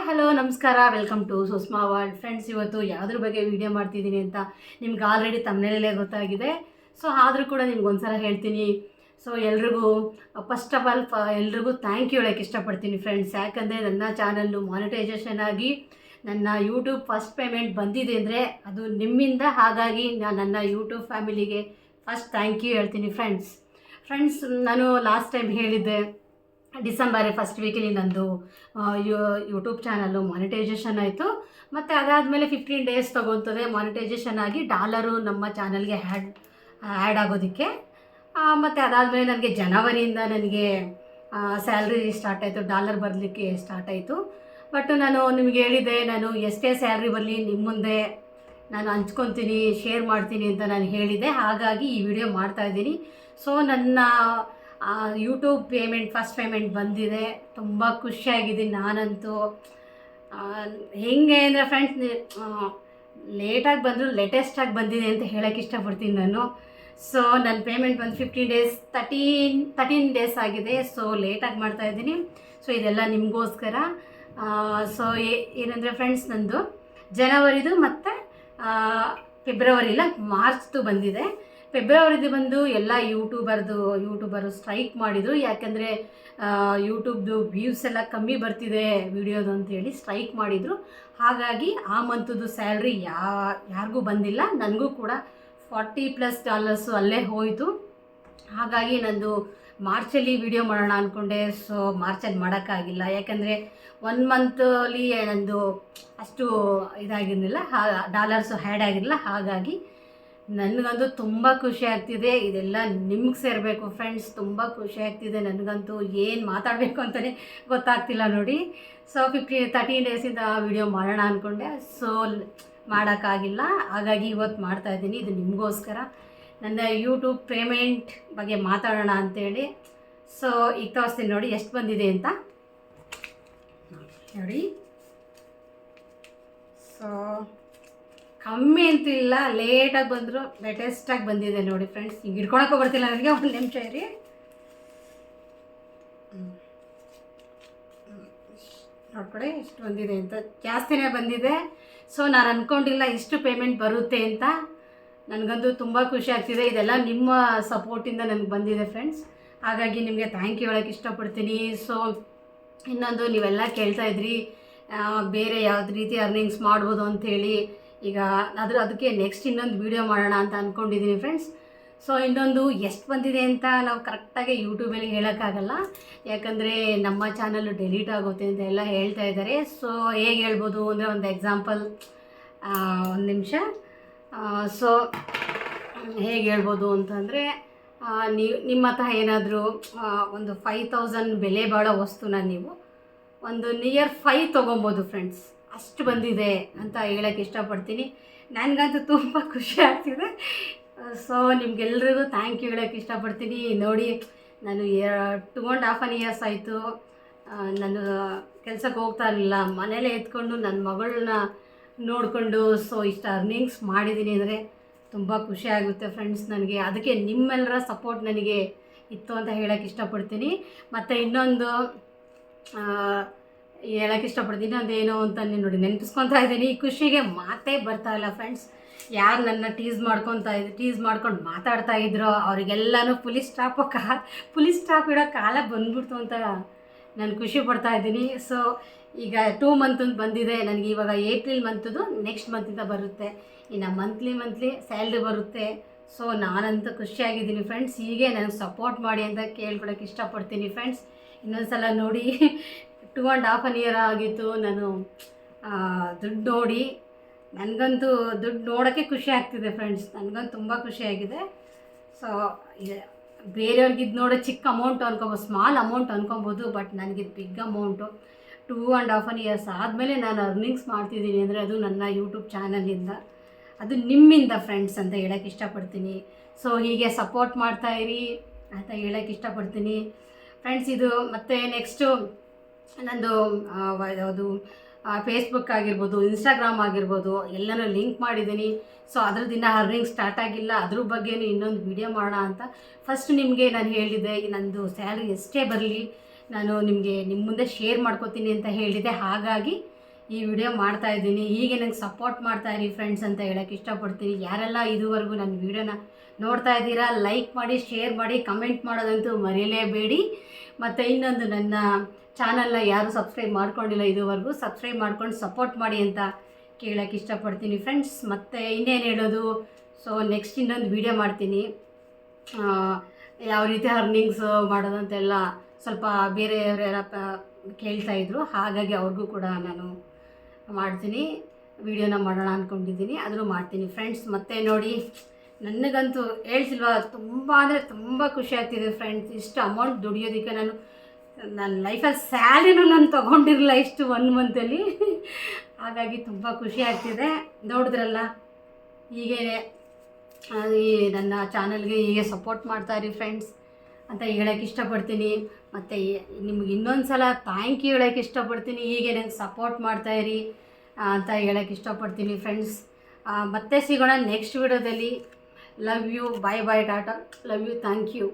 Hi hello ನಮಸ್ಕಾರ, welcome to Sushma world. Friends, ಇವತ್ತು ಯಾವುದ್ರ ಬಗ್ಗೆ ವಿಡಿಯೋ ಮಾಡ್ತಿದ್ದೀನಿ ಅಂತ ನಿಮ್ಗೆ ಆಲ್ರೆಡಿ ತಮ್ಮನೇಲೇ ಗೊತ್ತಾಗಿದೆ. ಸೊ ಆದರೂ ಕೂಡ ನಿಮ್ಗೆ ಒಂದ್ಸಲ ಹೇಳ್ತೀನಿ. ಸೊ ಎಲ್ರಿಗೂ ಫಸ್ಟ್ ಆಫ್ ಆಲ್ ಎಲ್ರಿಗೂ ಥ್ಯಾಂಕ್ ಯು ಹೇಳೋಕ್ಕೆ ಇಷ್ಟಪಡ್ತೀನಿ ಫ್ರೆಂಡ್ಸ್. ಯಾಕಂದರೆ ನನ್ನ ಚಾನಲ್ಲು ಮಾನಿಟೈಸೇಷನ್ ಆಗಿ ನನ್ನ ಯೂಟ್ಯೂಬ್ ಫಸ್ಟ್ ಪೇಮೆಂಟ್ ಬಂದಿದೆ ಅಂದರೆ ಅದು ನಿಮ್ಮಿಂದ. ಹಾಗಾಗಿ ನಾನು ನನ್ನ ಯೂಟ್ಯೂಬ್ ಫ್ಯಾಮಿಲಿಗೆ ಫಸ್ಟ್ ಥ್ಯಾಂಕ್ ಯು ಹೇಳ್ತೀನಿ ಫ್ರೆಂಡ್ಸ್. ನಾನು ಲಾಸ್ಟ್ ಟೈಮ್ ಹೇಳಿದ್ದೆ, ಡಿಸೆಂಬರ್ ಫಸ್ಟ್ ವೀಕಲ್ಲಿ ನಂದು ಯೂಟ್ಯೂಬ್ ಚಾನಲ್ಲು ಮಾನಿಟೈಸೇಷನ್ ಆಯಿತು. ಮತ್ತು ಅದಾದಮೇಲೆ 15 ಡೇಸ್ ತೊಗೊತದೆ ಮಾನಿಟೈಸೇಷನ್ ಆಗಿ ಡಾಲರು ನಮ್ಮ ಚಾನಲ್ಗೆ ಆ್ಯಡ್ ಆಗೋದಕ್ಕೆ. ಮತ್ತು ಅದಾದಮೇಲೆ ನನಗೆ ಜನವರಿಯಿಂದ ನನಗೆ ಸ್ಯಾಲ್ರಿ ಸ್ಟಾರ್ಟ್ ಆಯಿತು, ಡಾಲರ್ ಬರಲಿಕ್ಕೆ ಸ್ಟಾರ್ಟ್ ಆಯಿತು. ಬಟ್ ನಾನು ನಿಮಗೆ ಹೇಳಿದ್ದೆ, ನಾನು ಎಷ್ಟೇ ಸ್ಯಾಲ್ರಿ ಬರಲಿ ನಿಮ್ಮ ಮುಂದೆ ನಾನು ಹಂಚ್ಕೊತೀನಿ, ಶೇರ್ ಮಾಡ್ತೀನಿ ಅಂತ ನಾನು ಹೇಳಿದ್ದೆ. ಹಾಗಾಗಿ ಈ ವಿಡಿಯೋ ಮಾಡ್ತಾಯಿದ್ದೀನಿ. ಸೊ ನನ್ನ ಯೂಟ್ಯೂಬ್ ಫಸ್ಟ್ ಪೇಮೆಂಟ್ ಬಂದಿದೆ. ತುಂಬ ಖುಷಿಯಾಗಿದ್ದೀನಿ ನಾನಂತೂ. ಹೆಂಗೆ ಅಂದರೆ ಫ್ರೆಂಡ್ಸ್, ಲೇಟಾಗಿ ಬಂದರೂ ಲೇಟೆಸ್ಟಾಗಿ ಬಂದಿದೆ ಅಂತ ಹೇಳೋಕ್ಕೆ ಇಷ್ಟಪಡ್ತೀನಿ ನಾನು. ಸೊ ನನ್ನ ಪೇಮೆಂಟ್ ಬಂದು 15 ಡೇಸ್ 13 ಡೇಸ್ ಆಗಿದೆ. ಸೊ ಲೇಟಾಗಿ ಮಾಡ್ತಾಯಿದ್ದೀನಿ. ಸೊ ಇದೆಲ್ಲ ನಿಮಗೋಸ್ಕರ. ಸೊ ಏನಂದರೆ ಫ್ರೆಂಡ್ಸ್, ನಂದು ಜನವರಿದು ಮತ್ತು ಫೆಬ್ರವರಿಲ್ಲ ಮಾರ್ಚ್ದು ಬಂದಿದೆ. ಫೆಬ್ರವರಿದು ಬಂದು ಎಲ್ಲ ಯೂಟ್ಯೂಬರು ಸ್ಟ್ರೈಕ್ ಮಾಡಿದರು. ಯಾಕೆಂದರೆ ಯೂಟ್ಯೂಬ್ದು ವ್ಯೂಸ್ ಎಲ್ಲ ಕಮ್ಮಿ ಬರ್ತಿದೆ ವಿಡಿಯೋದು ಅಂತೇಳಿ ಸ್ಟ್ರೈಕ್ ಮಾಡಿದರು. ಹಾಗಾಗಿ ಆ ಮಂತದ್ದು ಸ್ಯಾಲ್ರಿ ಯಾರಿಗೂ ಬಂದಿಲ್ಲ, ನನಗೂ ಕೂಡ $40+ ಅಲ್ಲೇ ಹೋಯಿತು. ಹಾಗಾಗಿ ನಂದು ಮಾರ್ಚಲ್ಲಿ ವಿಡಿಯೋ ಮಾಡೋಣ ಅಂದ್ಕೊಂಡೆ. ಸೊ ಮಾರ್ಚಲ್ಲಿ ಮಾಡೋಕ್ಕಾಗಿಲ್ಲ, ಯಾಕಂದರೆ 1 ಮಂತಲ್ಲಿ ನಂದು ಅಷ್ಟು ಇದಾಗಿರಲಿಲ್ಲ, ಡಾಲರ್ಸು ಆ್ಯಡ್ ಆಗಿರಲಿಲ್ಲ. ಹಾಗಾಗಿ ನನಗಂತೂ ತುಂಬ ಖುಷಿ ಆಗ್ತಿದೆ. ಇದೆಲ್ಲ ನಿಮ್ಗೆ ಸೇರಬೇಕು ಫ್ರೆಂಡ್ಸ್. ತುಂಬ ಖುಷಿ ಆಗ್ತಿದೆ ನನಗಂತೂ. ಏನು ಮಾತಾಡಬೇಕು ಅಂತಲೇ ಗೊತ್ತಾಗ್ತಿಲ್ಲ ನೋಡಿ. ಸೊ 13 ಡೇಸಿಂದ ವಿಡಿಯೋ ಮಾಡೋಣ ಅಂದ್ಕೊಂಡೆ. ಸೊ ಮಾಡೋಕ್ಕಾಗಿಲ್ಲ. ಹಾಗಾಗಿ ಇವತ್ತು ಮಾಡ್ತಾಯಿದ್ದೀನಿ. ಇದು ನಿಮಗೋಸ್ಕರ ನನ್ನ ಯೂಟ್ಯೂಬ್ ಪೇಮೆಂಟ್ ಬಗ್ಗೆ ಮಾತಾಡೋಣ ಅಂಥೇಳಿ. ಸೊ ಈಗ ತೋರಿಸ್ತೀನಿ ನೋಡಿ ಎಷ್ಟು ಬಂದಿದೆ ಅಂತ ನೋಡಿ. ಸೊ ಕಮ್ಮಿ ಅಂತೂ ಇಲ್ಲ, ಲೇಟಾಗಿ ಬಂದರೂ ಲೇಟೆಸ್ಟಾಗಿ ಬಂದಿದೆ ನೋಡಿ ಫ್ರೆಂಡ್ಸ್. ಈಗ ಹಿಡ್ಕೊಳಕ್ಕೆ ಬರ್ತಿಲ್ಲ ನನಗೆ, ಒಂದು ನಿಮಿಷ ಇರಿ. ನೋಡ್ಕೊಡಿ ಎಷ್ಟು ಬಂದಿದೆ ಅಂತ. ಜಾಸ್ತಿನೇ ಬಂದಿದೆ. ಸೊ ನಾನು ಅಂದ್ಕೊಂಡಿಲ್ಲ ಇಷ್ಟು ಪೇಮೆಂಟ್ ಬರುತ್ತೆ ಅಂತ. ನನಗಂತೂ ತುಂಬ ಖುಷಿ ಆಗ್ತಿದೆ. ಇದೆಲ್ಲ ನಿಮ್ಮ ಸಪೋರ್ಟಿಂದ ನನಗೆ ಬಂದಿದೆ ಫ್ರೆಂಡ್ಸ್. ಹಾಗಾಗಿ ನಿಮಗೆ ಥ್ಯಾಂಕ್ ಯು ಹೇಳೋಕ್ಕೆ ಇಷ್ಟಪಡ್ತೀನಿ. ಸೊ ಇನ್ನೊಂದು, ನೀವೆಲ್ಲ ಕೇಳ್ತಾಯಿದ್ರಿ ಬೇರೆ ಯಾವ್ದು ರೀತಿ ಅರ್ನಿಂಗ್ಸ್ ಮಾಡ್ಬೋದು ಅಂಥೇಳಿ. ಈಗ ಅದಕ್ಕೆ ನೆಕ್ಸ್ಟ್ ಇನ್ನೊಂದು ವೀಡಿಯೋ ಮಾಡೋಣ ಅಂತ ಅಂದ್ಕೊಂಡಿದ್ದೀನಿ ಫ್ರೆಂಡ್ಸ್. ಸೊ ಇನ್ನೊಂದು ಎಷ್ಟು ಬಂದಿದೆ ಅಂತ ನಾವು ಕರೆಕ್ಟಾಗಿ ಯೂಟ್ಯೂಬಲ್ಲಿ ಹೇಳೋಕ್ಕಾಗಲ್ಲ, ಯಾಕಂದರೆ ನಮ್ಮ ಚಾನಲ್ಲು ಡಿಲೀಟ್ ಆಗುತ್ತೆ ಅಂತ ಎಲ್ಲ ಹೇಳ್ತಾ ಇದ್ದಾರೆ. ಸೊ ಹೇಗೆ ಹೇಳ್ಬೋದು ಅಂದರೆ, ಒಂದು ಎಕ್ಸಾಂಪಲ್, ಒಂದು ನಿಮಿಷ. ಸೊ ಹೇಗೆ ಹೇಳ್ಬೋದು ಅಂತಂದರೆ, ನಿಮ್ಮ ಹತ್ರ ಏನಾದರೂ ಒಂದು 5000 ಬೆಲೆ ಬಾಳೋ ವಸ್ತುನ ನೀವು ಒಂದು ನಿಯರ್ 5 ತೊಗೊಬೋದು ಫ್ರೆಂಡ್ಸ್. ಅಷ್ಟು ಬಂದಿದೆ ಅಂತ ಹೇಳೋಕ್ಕೆ ಇಷ್ಟಪಡ್ತೀನಿ. ನನಗಂತೂ ತುಂಬ ಖುಷಿ ಆಗ್ತಿದೆ. ಸೊ ನಿಮಗೆಲ್ರಿಗೂ ಥ್ಯಾಂಕ್ ಯು ಹೇಳೋಕ್ಕೆ ಇಷ್ಟಪಡ್ತೀನಿ. ನೋಡಿ, ನಾನು 2.5 ಇಯರ್ಸ್ ಆಯಿತು ನಾನು ಕೆಲಸಕ್ಕೆ ಹೋಗ್ತಾ ಇರಲಿಲ್ಲ, ಮನೇಲೇ ಎತ್ಕೊಂಡು ನನ್ನ ಮಗಳನ್ನ ನೋಡಿಕೊಂಡು ಸೊ ಇಷ್ಟು ಅರ್ನಿಂಗ್ಸ್ ಮಾಡಿದ್ದೀನಿ ಅಂದರೆ ತುಂಬ ಖುಷಿ ಆಗುತ್ತೆ ಫ್ರೆಂಡ್ಸ್ ನನಗೆ. ಅದಕ್ಕೆ ನಿಮ್ಮೆಲ್ಲರ ಸಪೋರ್ಟ್ ನನಗೆ ಇತ್ತು ಅಂತ ಹೇಳೋಕ್ಕೆ ಇಷ್ಟಪಡ್ತೀನಿ. ಮತ್ತು ಇನ್ನೊಂದು ಹೇಳೋಕ್ಕೆ ಇಷ್ಟಪಡ್ತೀನಿ, ಅದೇನು ಅಂತ ನೋಡಿ ನೆನಪಿಸ್ಕೊತಾ ಇದ್ದೀನಿ. ಈ ಖುಷಿಗೆ ಮಾತೇ ಬರ್ತಾಯಿಲ್ಲ ಫ್ರೆಂಡ್ಸ್. ಯಾರು ನನ್ನ ಟೀಸ್ ಮಾಡ್ಕೊಂಡು ಮಾತಾಡ್ತಾ ಇದ್ರೋ ಅವರಿಗೆಲ್ಲನೂ ಪುಲಿಸ್ ಸ್ಟಾಪ್ ಇಡೋ ಕಾಲ ಬಂದ್ಬಿಡ್ತು ಅಂತ ನಾನು ಖುಷಿ ಪಡ್ತಾಯಿದ್ದೀನಿ. ಸೊ ಈಗ 2 ಮಂತ್ ಬಂದಿದೆ ನನಗೆ. ಇವಾಗ ಏಪ್ರಿಲ್ ಮಂತದ್ದು ನೆಕ್ಸ್ಟ್ ಮಂತಿಂದ ಬರುತ್ತೆ. ಇನ್ನು ಮಂತ್ಲಿ ಸ್ಯಾಲ್ರಿ ಬರುತ್ತೆ. ಸೊ ನಾನಂತೂ ಖುಷಿಯಾಗಿದ್ದೀನಿ ಫ್ರೆಂಡ್ಸ್. ಹೀಗೆ ನನಗೆ ಸಪೋರ್ಟ್ ಮಾಡಿ ಅಂತ ಕೇಳ್ಕೊಳಕ್ಕೆ ಇಷ್ಟಪಡ್ತೀನಿ ಫ್ರೆಂಡ್ಸ್. ಇನ್ನೊಂದು ಸಲ ನೋಡಿ, 2.5 ಇಯರ್ ಆಗಿತ್ತು ನಾನು ದುಡ್ಡು ನೋಡಿ. ನನಗಂತೂ ದುಡ್ಡು ನೋಡೋಕ್ಕೆ ಖುಷಿ ಆಗ್ತಿದೆ ಫ್ರೆಂಡ್ಸ್. ನನಗಂತೂ ತುಂಬ ಖುಷಿಯಾಗಿದೆ. ಸೊ ಬೇರೆಯವ್ರಿಗಿದ್ದು ನೋಡೋ ಚಿಕ್ಕ ಅಮೌಂಟು ಅನ್ಕೊಬೋದು, ಸ್ಮಾಲ್ ಅಮೌಂಟ್ ಅನ್ಕೊಬೋದು. ಬಟ್ ನನಗಿದು ಬಿಗ್ ಅಮೌಂಟು. 2.5 ಇಯರ್ಸ್ ಆದಮೇಲೆ ನಾನು ಅರ್ನಿಂಗ್ಸ್ ಮಾಡ್ತಿದ್ದೀನಿ ಅಂದರೆ ಅದು ನನ್ನ ಯೂಟ್ಯೂಬ್ ಚಾನಲಿಂದ, ಅದು ನಿಮ್ಮಿಂದ ಫ್ರೆಂಡ್ಸ್ ಅಂತ ಹೇಳೋಕ್ಕೆ ಇಷ್ಟಪಡ್ತೀನಿ. ಸೊ ಹೀಗೆ ಸಪೋರ್ಟ್ ಮಾಡ್ತಾಯಿರಿ ಅಂತ ಹೇಳೋಕ್ಕೆ ಇಷ್ಟಪಡ್ತೀನಿ ಫ್ರೆಂಡ್ಸ್. ಇದು ಮತ್ತು ನೆಕ್ಸ್ಟು ನಂದು ಯಾವುದು ಫೇಸ್ಬುಕ್ ಆಗಿರ್ಬೋದು, ಇನ್ಸ್ಟಾಗ್ರಾಮ್ ಆಗಿರ್ಬೋದು, ಎಲ್ಲನೂ ಲಿಂಕ್ ಮಾಡಿದ್ದೀನಿ. ಸೊ ಅದ್ರದ್ದು ಅರ್ನಿಂಗ್ ಸ್ಟಾರ್ಟ್ ಆಗಿಲ್ಲ, ಅದ್ರ ಬಗ್ಗೆಯೂ ಇನ್ನೊಂದು ವಿಡಿಯೋ ಮಾಡೋಣ ಅಂತ. ಫಸ್ಟ್ ನಿಮಗೆ ನಾನು ಹೇಳಿದ್ದೆ, ನಂದು ಸ್ಯಾಲ್ರಿ ಎಷ್ಟೇ ಬರಲಿ ನಾನು ನಿಮ್ಮ ಮುಂದೆ ಶೇರ್ ಮಾಡ್ಕೋತೀನಿ ಅಂತ ಹೇಳಿದೆ. ಹಾಗಾಗಿ ಈ ವಿಡಿಯೋ ಮಾಡ್ತಾಯಿದ್ದೀನಿ. ಹೀಗೆ ನಂಗೆ ಸಪೋರ್ಟ್ ಮಾಡ್ತಾಯಿರಿ ಫ್ರೆಂಡ್ಸ್ ಅಂತ ಹೇಳೋಕ್ಕೆ ಇಷ್ಟಪಡ್ತೀನಿ. ಯಾರೆಲ್ಲ ಇದುವರೆಗೂ ನನ್ನ ವಿಡಿಯೋನ ನೋಡ್ತಾ ಇದ್ದೀರಾ, ಲೈಕ್ ಮಾಡಿ, ಶೇರ್ ಮಾಡಿ, ಕಮೆಂಟ್ ಮಾಡೋದಂತೂ ಮರೆಯಲೇಬೇಡಿ. ಮತ್ತು ಇನ್ನೊಂದು, ನನ್ನ ಚಾನಲ್ನ ಯಾರು ಸಬ್ಸ್ಕ್ರೈಬ್ ಮಾಡ್ಕೊಂಡಿಲ್ಲ ಇದುವರೆಗೂ, ಸಬ್ಸ್ಕ್ರೈಬ್ ಮಾಡ್ಕೊಂಡು ಸಪೋರ್ಟ್ ಮಾಡಿ ಅಂತ ಕೇಳೋಕ್ಕೆ ಇಷ್ಟಪಡ್ತೀನಿ ಫ್ರೆಂಡ್ಸ್. ಮತ್ತು ಇನ್ನೇನು ಹೇಳೋದು, ಸೊ ನೆಕ್ಸ್ಟ್ ಇನ್ನೊಂದು ವಿಡಿಯೋ ಮಾಡ್ತೀನಿ, ಯಾವ ರೀತಿ ಅರ್ನಿಂಗ್ಸ್ ಮಾಡೋದಂತೆಲ್ಲ ಸ್ವಲ್ಪ ಬೇರೆಯವರೆಲ್ಲ ಕೇಳ್ತಾಯಿದ್ರು, ಹಾಗಾಗಿ ಅವ್ರಿಗೂ ಕೂಡ ನಾನು ಮಾಡ್ತೀನಿ, ವಿಡಿಯೋನ ಮಾಡೋಣ ಅಂದ್ಕೊಂಡಿದ್ದೀನಿ, ಅದನ್ನು ಮಾಡ್ತೀನಿ ಫ್ರೆಂಡ್ಸ್. ಮತ್ತು ನೋಡಿ, ನನಗಂತೂ ಹೇಳ್ತಿಲ್ವಾ, ತುಂಬ ಅಂದರೆ ತುಂಬ ಖುಷಿ ಆಗ್ತಿದೆ ಫ್ರೆಂಡ್ಸ್. ಇಷ್ಟು ಅಮೌಂಟ್ ದುಡಿಯೋದಕ್ಕೆ ನನ್ನ ಲೈಫಲ್ಲಿ ಸ್ಯಾಲಿನೂ ನಾನು ತೊಗೊಂಡಿರಲಿಲ್ಲ ಇಷ್ಟು 1 ಮಂತಲ್ಲಿ. ಹಾಗಾಗಿ ತುಂಬ ಖುಷಿ ಆಗ್ತಿದೆ. ನೋಡಿದ್ರಲ್ಲ, ಹೀಗೆ ಈ ನನ್ನ ಚಾನಲ್ಗೆ ಹೀಗೆ ಸಪೋರ್ಟ್ ಮಾಡ್ತಾಯಿರಿ ಫ್ರೆಂಡ್ಸ್ ಅಂತ ಹೇಳೋಕ್ಕೆ ಇಷ್ಟಪಡ್ತೀನಿ. ಮತ್ತು ನಿಮ್ಗೆ ಇನ್ನೊಂದು ಸಲ ಥ್ಯಾಂಕ್ ಯು ಹೇಳೋಕ್ಕೆ ಇಷ್ಟಪಡ್ತೀನಿ, ಹೀಗೆ ನಂಗೆ ಸಪೋರ್ಟ್ ಮಾಡ್ತಾಯಿರಿ ಅಂತ ಹೇಳೋಕ್ಕೆ ಇಷ್ಟಪಡ್ತೀನಿ ಫ್ರೆಂಡ್ಸ್. ಮತ್ತೆ ಸಿಗೋಣ ನೆಕ್ಸ್ಟ್ ವಿಡಿಯೋದಲ್ಲಿ. Love you, bye bye, tata, love you, thank you.